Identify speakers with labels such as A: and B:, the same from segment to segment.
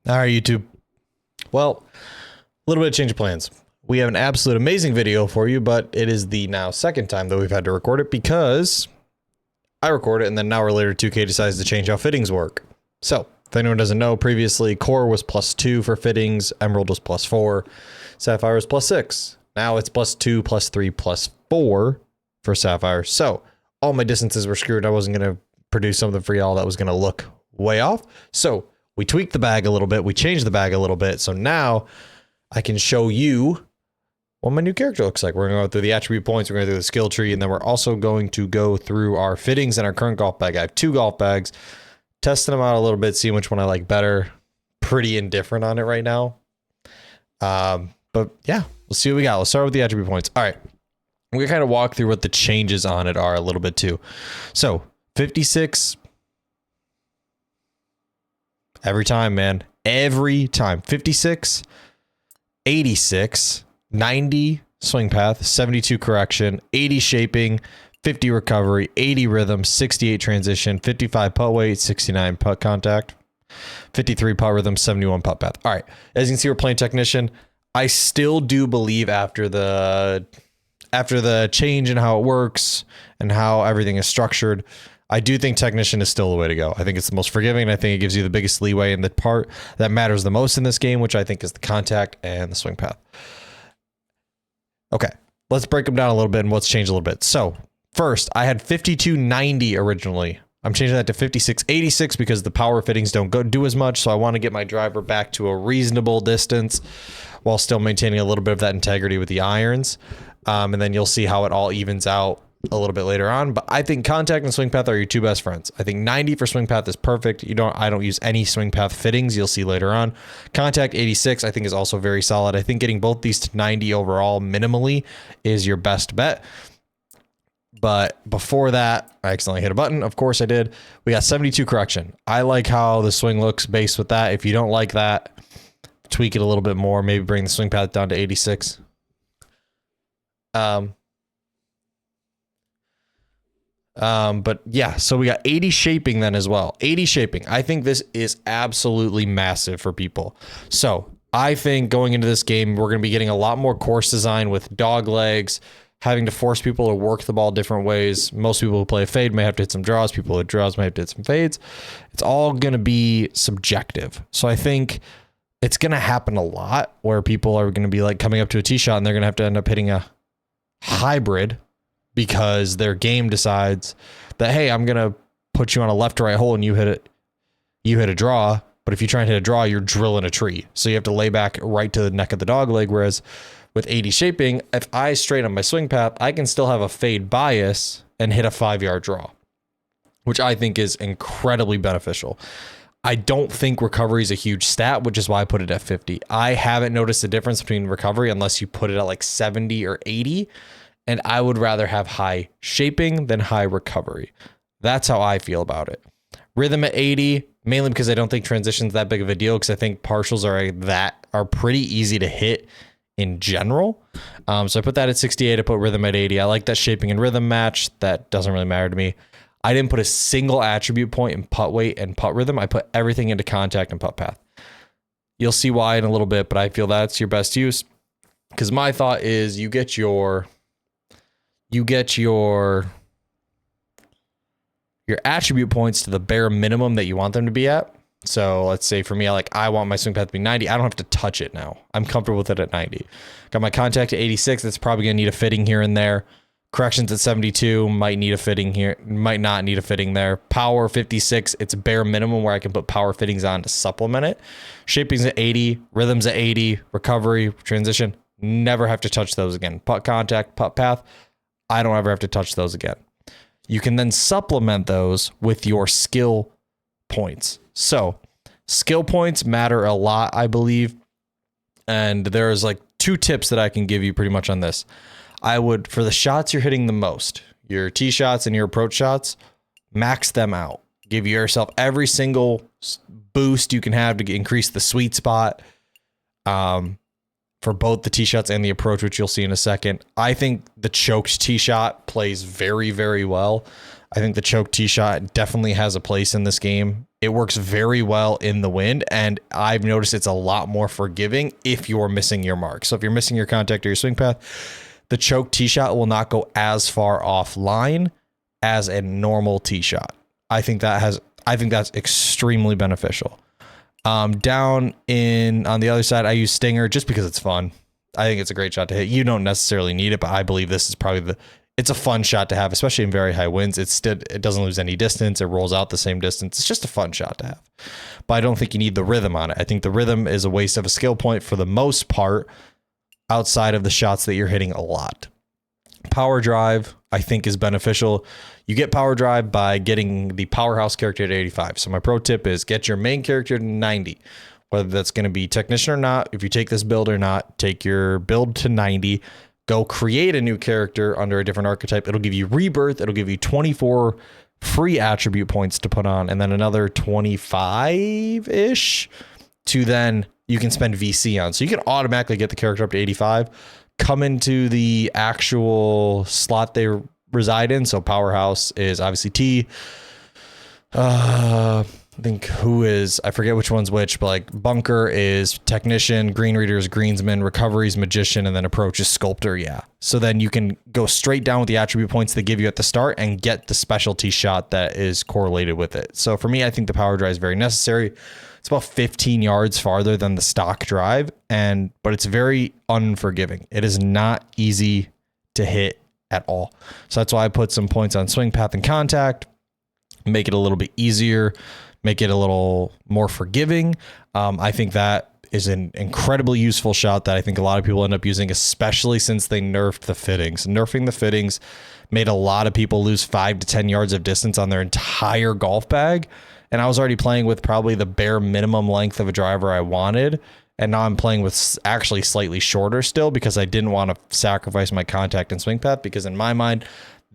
A: All right, YouTube. Well, a little bit of change of plans. We have an absolute amazing video for you, but it is the now second time that we've had to record it because I record it and then an hour later 2K decides to change how fittings work. So if anyone doesn't know, previously Core was +2 for fittings, Emerald was +4, Sapphire was +6. Now it's +2, +3, +4 for Sapphire. So all my distances were screwed. I wasn't going to produce something for y'all that was going to look way off. So we tweaked the bag a little bit. We changed the bag a little bit. So now I can show you what my new character looks like. We're going to go through the attribute points. We're going to go through the skill tree. And then we're also going to go through our fittings and our current golf bag. I have 2 golf bags, testing them out a little bit, seeing which one I like better. Pretty indifferent on it right now. But yeah, we'll see what we got. Let's start with the attribute points. All right. We're going to kind of walk through what the changes on it are a little bit too. So 56... every time, man. Every time. 56, 86, 90 swing path, 72 correction, 80 shaping, 50 recovery, 80 rhythm, 68 transition, 55 putt weight, 69 putt contact, 53 putt rhythm, 71 putt path. All right. As you can see, we're playing technician. I still do believe after the change in how it works and how everything is structured, I do think technician is still the way to go. I think it's the most forgiving, and I think it gives you the biggest leeway in the part that matters the most in this game, which I think is the contact and the swing path. Okay, let's break them down a little bit and what's changed a little bit. So first, I had 5290 originally. I'm changing that to 5686 because the power fittings don't do as much, so I want to get my driver back to a reasonable distance while still maintaining a little bit of that integrity with the irons. And then you'll see how it all evens out a little bit later on. But I think contact and swing path are your 2 best friends. I think 90 for swing path is perfect. I don't use any swing path fittings. You'll see later on. Contact 86 I think is also very solid. I think getting both these to 90 overall minimally is your best bet. But before that, I accidentally hit a button. Of course I did. We got 72 correction. I like how the swing looks based with that. If you don't like that, tweak it a little bit more. Maybe bring the swing path down to 86. But yeah, so we got 80 shaping then as well. 80 shaping. I think this is absolutely massive for people. So I think going into this game, we're going to be getting a lot more course design with dog legs, having to force people to work the ball different ways. Most people who play a fade may have to hit some draws. People who hit draws may have to hit some fades. It's all going to be subjective. So I think it's going to happen a lot where people are going to be like coming up to a tee shot and they're going to have to end up hitting a hybrid because their game decides that, hey, I'm going to put you on a left or right hole and you hit a draw. But if you try and hit a draw, you're drilling a tree. So you have to lay back right to the neck of the dog leg. Whereas with 80 shaping, if I straighten up my swing path, I can still have a fade bias and hit a 5-yard draw, which I think is incredibly beneficial. I don't think recovery is a huge stat, which is why I put it at 50. I haven't noticed a difference between recovery unless you put it at like 70 or 80. And I would rather have high shaping than high recovery. That's how I feel about it. Rhythm at 80, mainly because I don't think transition's that big of a deal, because I think partials are pretty easy to hit in general. So I put that at 68. I put rhythm at 80. I like that shaping and rhythm match. That doesn't really matter to me. I didn't put a single attribute point in putt weight and putt rhythm. I put everything into contact and putt path. You'll see why in a little bit, but I feel that's your best use, because my thought is you get your attribute points to the bare minimum that you want them to be at. So let's say for me, I want my swing path to be 90. I don't have to touch it now. I'm comfortable with it at 90. Got my contact at 86. That's probably going to need a fitting here and there. Corrections at 72 might need a fitting here, might not need a fitting there. Power 56, it's bare minimum where I can put power fittings on to supplement it. Shaping's at 80, rhythm's at 80, recovery, transition, never have to touch those again. Putt contact, putt path, I don't ever have to touch those again. You can then supplement those with your skill points. So skill points matter a lot, I believe. And there's like 2 tips that I can give you pretty much on this. I would, for the shots you're hitting the most, your tee shots and your approach shots, max them out. Give yourself every single boost you can have to increase the sweet spot. For both the tee shots and the approach, which you'll see in a second. I think the choked tee shot plays very, very well. I think the choke tee shot definitely has a place in this game. It works very well in the wind, and I've noticed it's a lot more forgiving if you're missing your mark. So if you're missing your contact or your swing path, the choke tee shot will not go as far offline as a normal tee shot. I think that's extremely beneficial. Down on the other side, I use Stinger just because it's fun. I think it's a great shot to hit. You don't necessarily need it, but I believe this is probably it's a fun shot to have, especially in very high winds. It doesn't lose any distance. It rolls out the same distance. It's just a fun shot to have. But I don't think you need the rhythm on it. I think the rhythm is a waste of a skill point for the most part, outside of the shots that you're hitting a lot. Power drive, I think, is beneficial. You get power drive by getting the powerhouse character to 85. So my pro tip is get your main character to 90. Whether that's going to be technician or not, if you take this build or not, take your build to 90. Go create a new character under a different archetype. It'll give you rebirth. It'll give you 24 free attribute points to put on, and then another 25-ish to then you can spend VC on. So you can automatically get the character up to 85, come into the actual slot they reside in. So powerhouse is obviously T. I think I forget which one's which, but like bunker is technician, green reader is greensman, recovery is magician, and then approach is sculptor. Yeah. So then you can go straight down with the attribute points they give you at the start and get the specialty shot that is correlated with it. So for me, I think the power drive is very necessary. It's about 15 yards farther than the stock drive, but it's very unforgiving. It is not easy to hit at all. So that's why I put some points on swing path and contact, make it a little bit easier, make it a little more forgiving. I think that is an incredibly useful shot that I think a lot of people end up using, especially since they nerfed the fittings. Nerfing the fittings made a lot of people lose 5 to 10 yards of distance on their entire golf bag. And I was already playing with probably the bare minimum length of a driver I wanted. And now I'm playing with actually slightly shorter still because I didn't want to sacrifice my contact and swing path, because in my mind,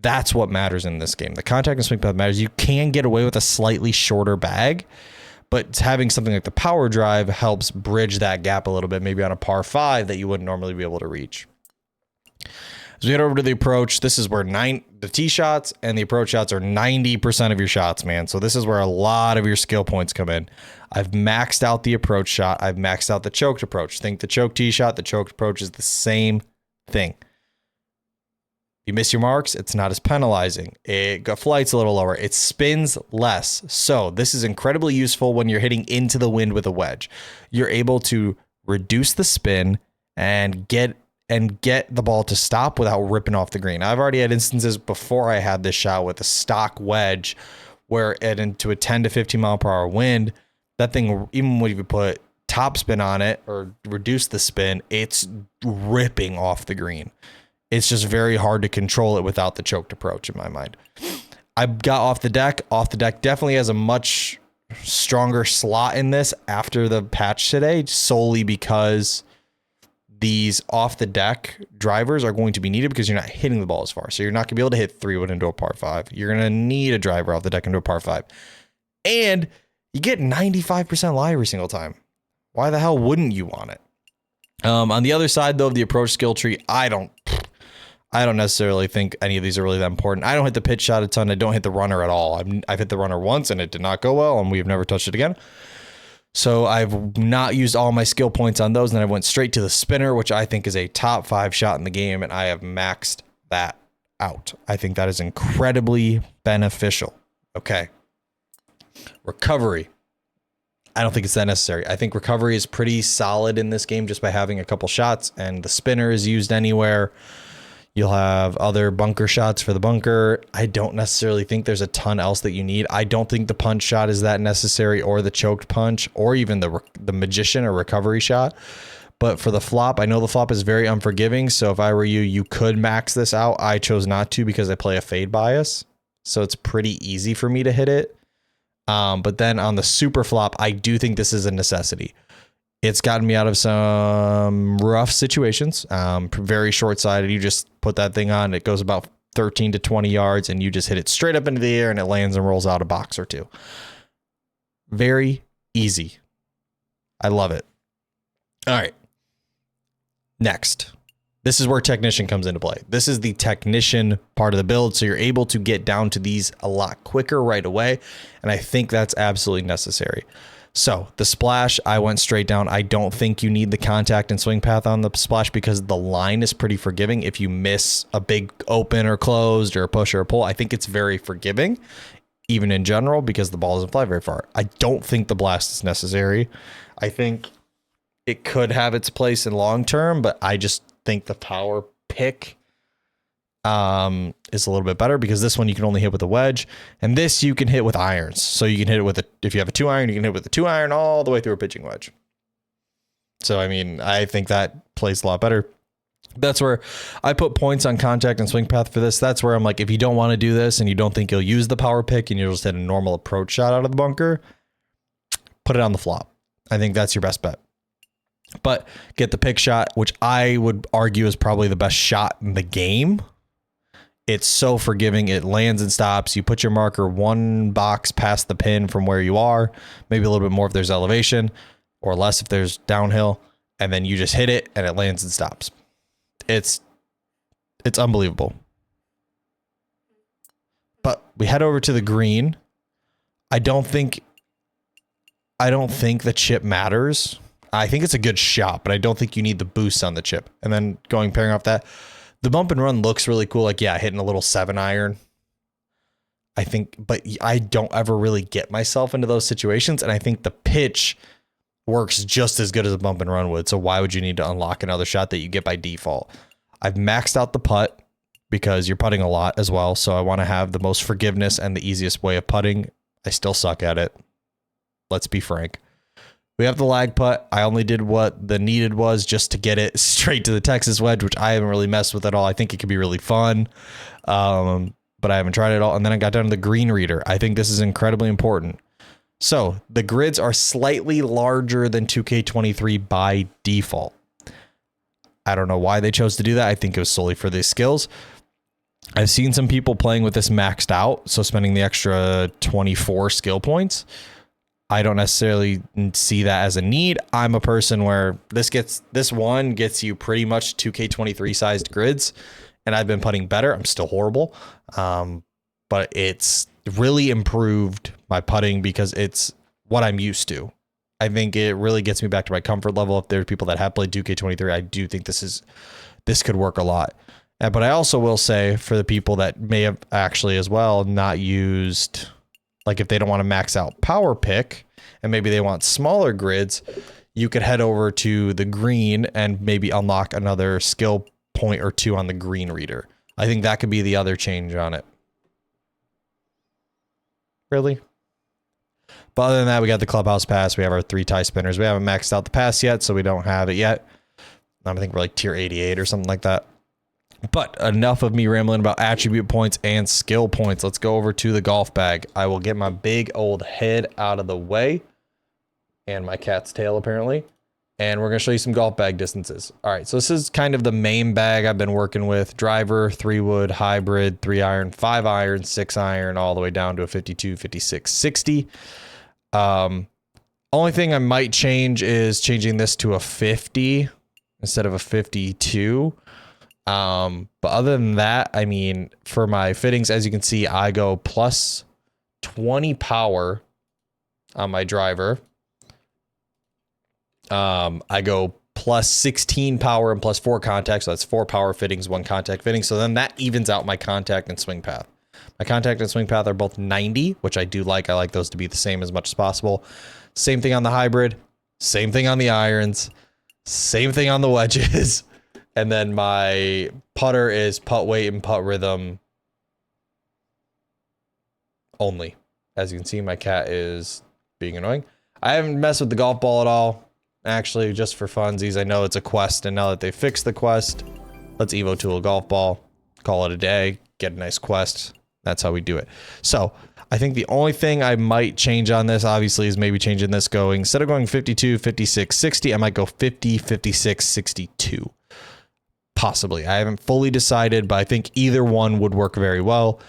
A: that's what matters in this game. The contact and swing path matters. You can get away with a slightly shorter bag, but having something like the power drive helps bridge that gap a little bit, maybe on a par 5 that you wouldn't normally be able to reach. As we head over to the approach, this is where the tee shots and the approach shots are 90% of your shots, man. So this is where a lot of your skill points come in. I've maxed out the approach shot. I've maxed out the choked approach. Think the choked tee shot, the choked approach is the same thing. You miss your marks, it's not as penalizing. It flight's a little lower. It spins less. So this is incredibly useful when you're hitting into the wind with a wedge. You're able to reduce the spin and get the ball to stop without ripping off the green. I've already had instances before I had this shot with a stock wedge where into a 10 to 15 mile per hour wind, that thing, even when you put top spin on it or reduce the spin, it's ripping off the green. It's just very hard to control it without the choked approach in my mind. I got off the deck. Off the deck definitely has a much stronger slot in this after the patch today, solely because these off the deck drivers are going to be needed because you're not hitting the ball as far. So you're not gonna be able to hit 3-wood into a par 5. You're gonna need a driver off the deck into a par 5. And you get 95% lie every single time. Why the hell wouldn't you want it? On the other side though of the approach skill tree, I don't necessarily think any of these are really that important. I don't hit the pitch shot a ton. I don't hit the runner at all. I've hit the runner once and it did not go well, and we've never touched it again. So I've not used all my skill points on those, and then I went straight to the spinner, which I think is a top 5 shot in the game, and I have maxed that out. I think that is incredibly beneficial. Okay. Recovery. I don't think it's that necessary. I think recovery is pretty solid in this game just by having a couple shots, and the spinner is used anywhere. You'll have other bunker shots for the bunker. I don't necessarily think there's a ton else that you need. I don't think the punch shot is that necessary, or the choked punch, or even the magician or recovery shot. But for the flop, I know the flop is very unforgiving. So if I were you, you could max this out. I chose not to because I play a fade bias. So it's pretty easy for me to hit it. But then on the super flop, I do think this is a necessity. It's gotten me out of some rough situations, very short-sighted. You just put that thing on, it goes about 13 to 20 yards, and you just hit it straight up into the air, and it lands and rolls out a box or two. Very easy. I love it. All right. Next, This is where technician comes into play. This is the technician part of the build. So you're able to get down to these a lot quicker right away. And I think that's absolutely necessary. So the splash, I went straight down. I don't think you need the contact and swing path on the splash because the line is pretty forgiving. If you miss a big open or closed or a push or a pull, I think it's very forgiving, even in general, because the ball doesn't fly very far. I don't think the blast is necessary. I think it could have its place in long term, but I just think the power pick is a little bit better because this one you can only hit with a wedge, and this you can hit with irons. So you can hit it with if you have a 2-iron, you can hit with a 2-iron all the way through a pitching wedge. So, I mean, I think that plays a lot better. That's where I put points on contact and swing path for this. That's where I'm like, if you don't want to do this and you don't think you'll use the power pick and you'll just hit a normal approach shot out of the bunker, put it on the flop. I think that's your best bet. But get the pick shot, which I would argue is probably the best shot in the game. It's so forgiving. It lands and stops. You put your marker 1 box past the pin from where you are, maybe a little bit more if there's elevation or less if there's downhill, and then you just hit it and it lands and stops. It's unbelievable. But we head over to the green. I don't think the chip matters. I think it's a good shot, but I don't think you need the boost on the chip. And then pairing off that, the bump and run looks really cool. Like, yeah, hitting a little 7-iron. I think, but I don't ever really get myself into those situations. And I think the pitch works just as good as a bump and run would. So why would you need to unlock another shot that you get by default? I've maxed out the putt because you're putting a lot as well. So I want to have the most forgiveness and the easiest way of putting. I still suck at it. Let's be frank. We have the lag putt. I only did what the needed was just to get it straight to the Texas wedge, which I haven't really messed with at all. I think it could be really fun, but I haven't tried it at all. And then I got down to the green reader. I think this is incredibly important. So the grids are slightly larger than 2K23 by default. I don't know why they chose to do that. I think it was solely for the skills. I've seen some people playing with this maxed out, so spending the extra 24 skill points. I don't necessarily see that as a need. I'm a person where this one gets you pretty much 2K23 sized grids, and I've been putting better. I'm still horrible, but it's really improved my putting because it's what I'm used to. I think it really gets me back to my comfort level. If there are people that have played 2K23, I do think this could work a lot. But I also will say for the people that may have actually as well not used, like if they don't want to max out power pick and maybe they want smaller grids, you could head over to the green and maybe unlock another skill point or 2 on the green reader. I think that could be the other change on it. Really? But other than that, we got the clubhouse pass. We have our 3 tie spinners. We haven't maxed out the pass yet, so we don't have it yet. I think we're like tier 88 or something like that. But enough of me rambling about attribute points and skill points. Let's go over to the golf bag. I will get my big old head out of the way and my cat's tail apparently. And we're going to show you some golf bag distances. All right, so this is kind of the main bag I've been working with. Driver, 3-wood, hybrid, 3-iron, 5-iron, 6-iron, all the way down to a 52, 56, 60. Only thing I might change is changing this to a 50 instead of a 52. But other than that, I mean, for my fittings, as you can see, I go plus 20 power on my driver. I go plus 16 power and plus 4 contact. So that's 4 power fittings, 1 contact fitting. So then that evens out my contact and swing path. My contact and swing path are both 90, which I do like. I like those to be the same as much as possible. Same thing on the hybrid, same thing on the irons, same thing on the wedges. And then my putter is putt weight and putt rhythm only. As you can see, my cat is being annoying. I haven't messed with the golf ball at all. Actually, just for funsies. I know it's a quest, and now that they fixed the quest, let's Evo Tool a golf ball, call it a day, get a nice quest. That's how we do it. So I think the only thing I might change on this, obviously, is maybe changing this going, instead of going 52, 56, 60, I might go 50, 56, 62. Possibly. I haven't fully decided, but I think either one would work very well.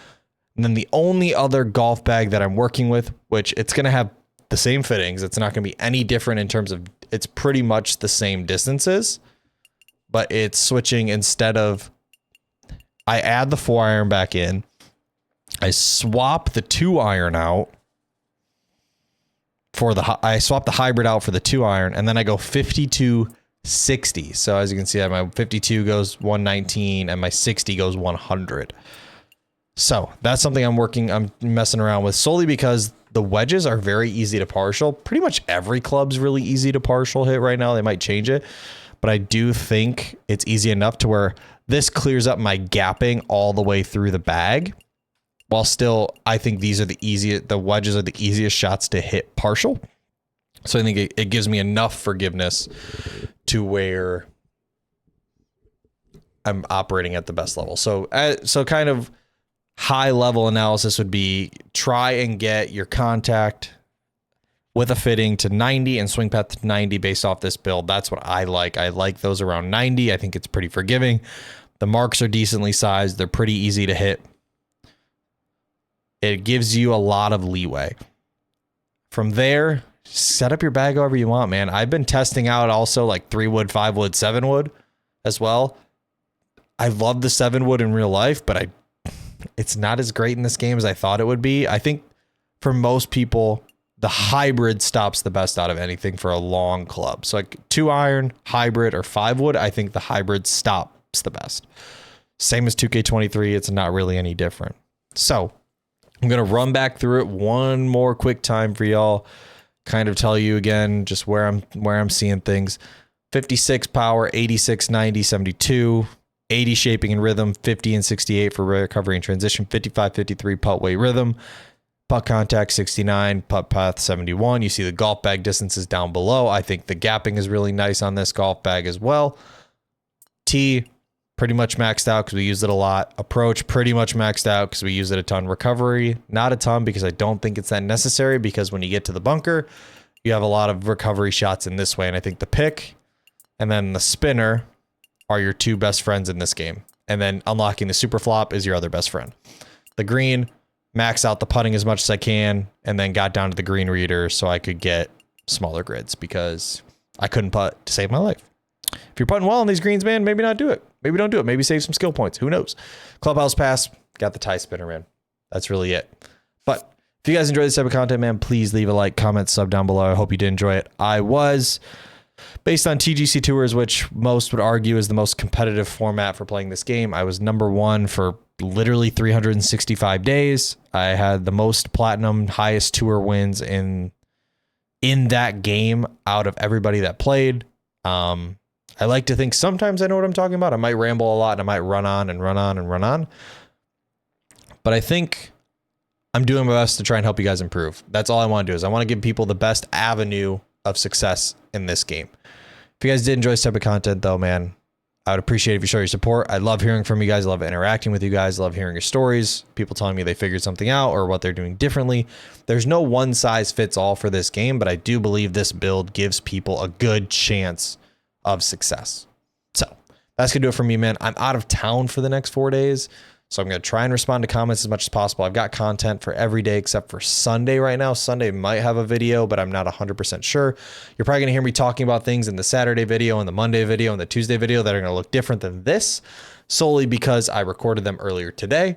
A: And then the only other golf bag that I'm working with, which it's going to have the same fittings. It's not going to be any different in terms of, it's pretty much the same distances, but it's switching instead of, I add the 4-iron back in. I swap the 2-iron out for I swap the hybrid out for the 2-iron, and then I go 52-60. So as you can see, my 52 goes 119 and my 60 goes 100. So that's something I'm messing around with solely because the wedges are very easy to partial. Pretty much every club's really easy to partial hit right now. They might change it, but I do think it's easy enough to where this clears up my gapping all the way through the bag. While still, I think the wedges are the easiest shots to hit partial. So I think it gives me enough forgiveness to where I'm operating at the best level. So kind of high level analysis would be try and get your contact with a fitting to 90 and swing path to 90 based off this build. That's what I like. I like those around 90. I think it's pretty forgiving. The marks are decently sized. They're pretty easy to hit. It gives you a lot of leeway. From there, set up your bag however you want, man. I've been testing out also like 3-wood, 5-wood, 7-wood as well. I love the 7-wood in real life, but it's not as great in this game as I thought it would be. I think for most people, the hybrid stops the best out of anything for a long club. So like 2-iron, hybrid, or 5-wood, I think the hybrid stops the best. Same as 2K23, it's not really any different. So I'm going to run back through it one more quick time for y'all. Kind of tell you again just where I'm seeing things. 56 power, 86, 90, 72, 80 shaping and rhythm, 50 and 68 for recovery and transition, 55, 53 putt weight rhythm, putt contact 69, putt path 71. You see the golf bag distances down below. I think the gapping is really nice on this golf bag as well. Tee pretty much maxed out because we use it a lot. Approach pretty much maxed out because we use it a ton. Recovery not a ton because I don't think it's that necessary, because when you get to the bunker you have a lot of recovery shots in this way, and I think the pick and then the spinner are your two best friends in this game, and then unlocking the super flop is your other best friend. The green, max out the putting as much as I can, and then got down to the green reader so I could get smaller grids because I couldn't putt to save my life. If you're putting well on these greens, man, maybe not do it. Maybe don't do it. Maybe save some skill points. Who knows? Clubhouse pass, got the tie spinner in. That's really it. But if you guys enjoy this type of content, man, please leave a like, comment, sub down below. I hope you did enjoy it. I was, based on TGC Tours, which most would argue is the most competitive format for playing this game, I was #1 for literally 365 days. I had the most platinum, highest tour wins in that game out of everybody that played. I like to think sometimes I know what I'm talking about. I might ramble a lot and I might run on and run on and run on. But I think I'm doing my best to try and help you guys improve. That's all I want to do, is I want to give people the best avenue of success in this game. If you guys did enjoy this type of content though, man, I would appreciate it if you show your support. I love hearing from you guys. I love interacting with you guys. I love hearing your stories. People telling me they figured something out or what they're doing differently. There's no one size fits all for this game, but I do believe this build gives people a good chance of success. So that's gonna do it for me, man. I'm out of town for the next 4 days, so I'm gonna try and respond to comments as much as possible. I've got content for every day except for Sunday right now. Sunday might have a video, but I'm not 100% sure. You're probably gonna hear me talking about things in the Saturday video and the Monday video and the Tuesday video that are gonna look different than this, solely because I recorded them earlier today.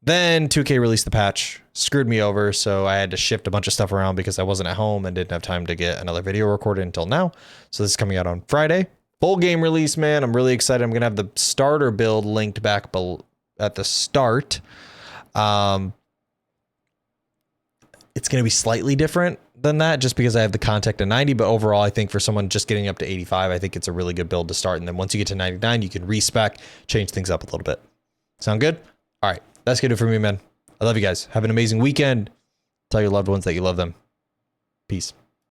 A: Then 2K released the patch, screwed me over, so I had to shift a bunch of stuff around because I wasn't at home and didn't have time to get another video recorded until now. So this is coming out on Friday. Full game release, man. I'm really excited. I'm going to have the starter build linked back at the start. It's going to be slightly different than that just because I have the contact at 90, but overall I think for someone just getting up to 85, I think it's a really good build to start. And then once you get to 99, you can respec, change things up a little bit. Sound good? All right. That's good for me, man. I love you guys. Have an amazing weekend. Tell your loved ones that you love them. Peace.